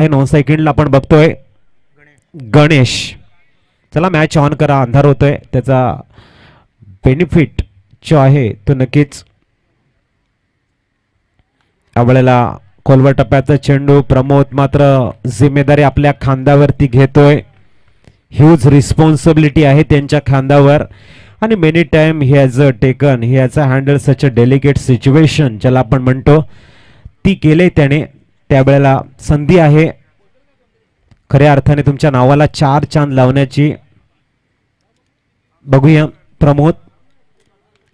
9 सेकंडला आपण बघतोय गणेश. चला मॅच ऑन करा, अंधार होतोय, त्याचा बेनिफिट जो आहे तो नक्कीच. यावेळेला खोलवर टप्प्याचा चेंडू. प्रमोद मात्र जिम्मेदारी आपल्या खांद्यावरती घेतोय. ह्यूज रिस्पॉन्सिबिलिटी आहे त्यांच्या खांद्यावर आणि many time he has taken, he has handle such a delicate situation ज्याला आपण म्हणतो, ती केले त्याने. त्यावेळेला संधी आहे खऱ्या अर्थाने तुमच्या नावाला 4 चांद लावण्याची. बघूया प्रमोद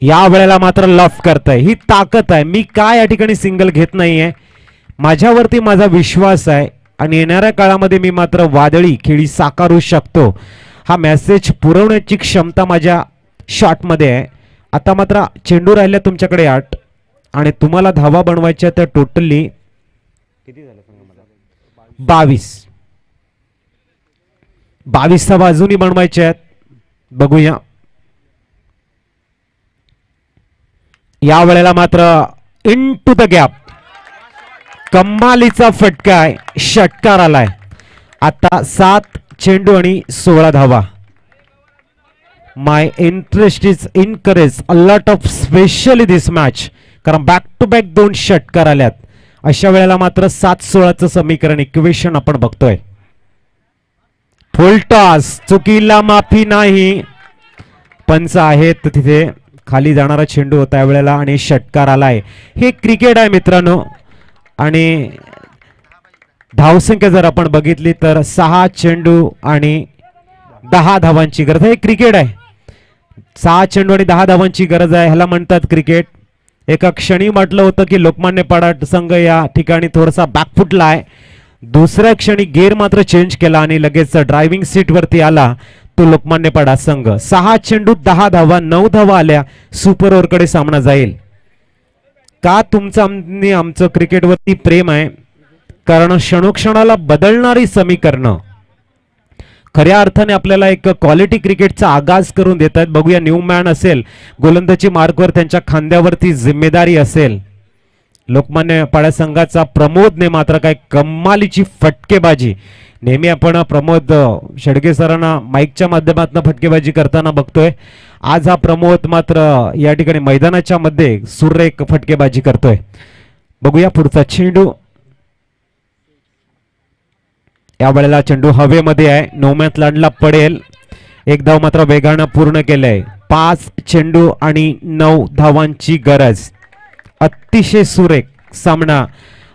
या वेळेला मात्र लफ करताय, ही ताकद आहे. मी काय या ठिकाणी सिंगल घेत नाहीये, माझ्यावरती माझा विश्वास आहे आणि येणाऱ्या काळामध्ये मी मात्र वादळी खेळी साकारू शकतो. हा मेसेज पुरवण्याची क्षमता माझ्या शॉटमध्ये आहे. आता मात्र चेंडू राहिल्या तुमच्याकडे 8 आणि तुम्हाला धावा बनवायच्या त्या टोटली किती झाल्या सांगा मला? 22 धावा अजूनही बनवायच्या आहेत. बघूया या वेळेला मात्र इन टू द गॅप कमालीचा फटका आहे, षटकार आलाय. आता 7 चेंडू आणि 16 धावा. My interest is encourage a lot of specially this match, कारण बॅक टू बॅक 2 षटकार आल्यात. अशा वेळेला मात्र 7-16चं समीकरण इक्वेशन आपण बघतोय. फुल टॉस, चुकीला माफी नाही. पंच आहेत तिथे, खाली जाणारा चेंडू होता यावेळेला आणि षटकार आलाय. हे क्रिकेट आहे मित्रांनो. आणि धावसंख्या जर आपण बघितली तर 6 चेंडू आणि 10 धावांची गरज आहे. क्रिकेट आहे, 6 चेंडू आणि 10 धावांची गरज आहे, ह्याला म्हणतात क्रिकेट. एका क्षणी म्हटलं होतं की लोकमान्य पाडा संघ या ठिकाणी थोडासा बॅकफुटला आहे. दुसऱ्या क्षणी गेअर मात्र चेंज केला आणि लगेच ड्रायव्हिंग सीट वरती आला तो लोकमान्य पाडा संघ. 6 चेंडू 10 धावा, 9 धावा आल्या, सुपर ओव्हर कडे सामना जाईल. का तुमचं आमचं क्रिकेटवरती प्रेम आहे, कारण क्षणोक्षणाला बदलणारी समीकरणं खऱ्या अर्थाने आपल्याला एक क्वालिटी क्रिकेटचा आगाज करून देत आहेत. बघूया न्यूमॅन असेल, गोलंदाजी मार्कवर त्यांच्या खांद्यावरती जिम्मेदारी असेल. लोकमान्य पाडा संघाचा प्रमोदने मात्र काय कमालीची फटकेबाजी. नेहमी आपण प्रमोद शेडगे सरांना माईकच्या माध्यमातून फटकेबाजी करताना बघतोय. आज हा प्रमोद मात्र या ठिकाणी मैदानाच्या मध्ये सुरेख फटकेबाजी करतोय. बघूया पुढचा चेंडू. या वेळेला चेंडू हवेमध्ये आहे, नोमॅथ लँडला पडेल. एक धाव मात्र वेगानं पूर्ण केलंय. 5 चेंडू आणि 9 धावांची गरज. अतिशय सुरेख सामना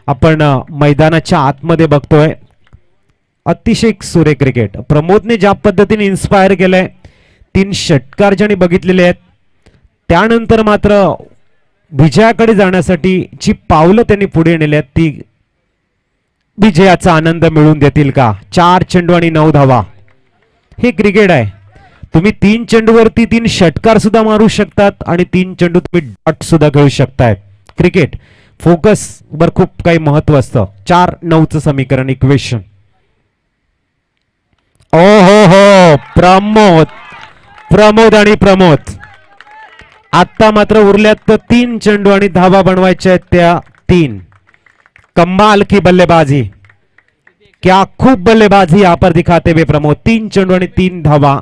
आपण मैदानाच्या आतमध्ये बघतोय. अतिशय सुरेख क्रिकेट प्रमोदने ज्या पद्धतीने इन्स्पायर केलंय, 3 षटकार ज्यांनी बघितलेले आहेत, त्यानंतर मात्र विजयाकडे जाण्यासाठी जी पावलं त्यांनी पुढे नेल्यात ती विजयाचा आनंद मिळवून देतील का? 4 चेंडू आणि 9 धावा. हे क्रिकेट आहे. तुम्ही 3 चेंडूवरती 3 षटकार सुद्धा मारू शकतात आणि 3 चेंडू तुम्ही डॉट सुद्धा खेळू शकताय. क्रिकेट फोकस वर खूप काही महत्व असतं. 4-9चं समीकरण इक्वेशन. ओ हो प्रमोद आणि प्रमोद. आता मात्र उरल्यात 3 चेंडू आणि धावा बनवायच्या आहेत त्या 3. कमाल की बल्लेबाजी, क्या खूप बल्लेबाजी यहाँ पर दिखाते हुए प्रमोद. 3 चेंडू आणि 3 धावा.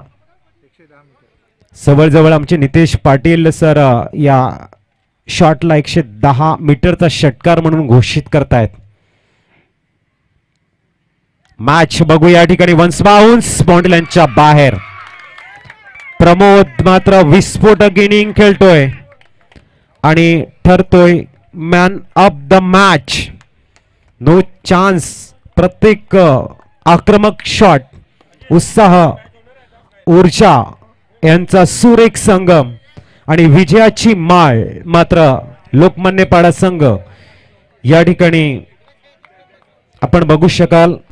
जवळ आमचे नितेश पाटील सर या शॉटला 110 मीटरचा षटकार म्हणून घोषित करतायत. मॅच बघू या ठिकाणी. वन्स बाउन्स बाउंड्री लाईनच्या बाहेर. प्रमोद मात्र विस्फोटक इनिंग खेळतोय आणि ठरतोय man of the match. No chance. प्रत्येक आक्रमक शॉट, उत्साह, ऊर्जा यांचा सुरेख संगम आणि विजयाची माळ मात्र लोकमान्य पाडा संघ या ठिकाणी आपण बघू शकाल.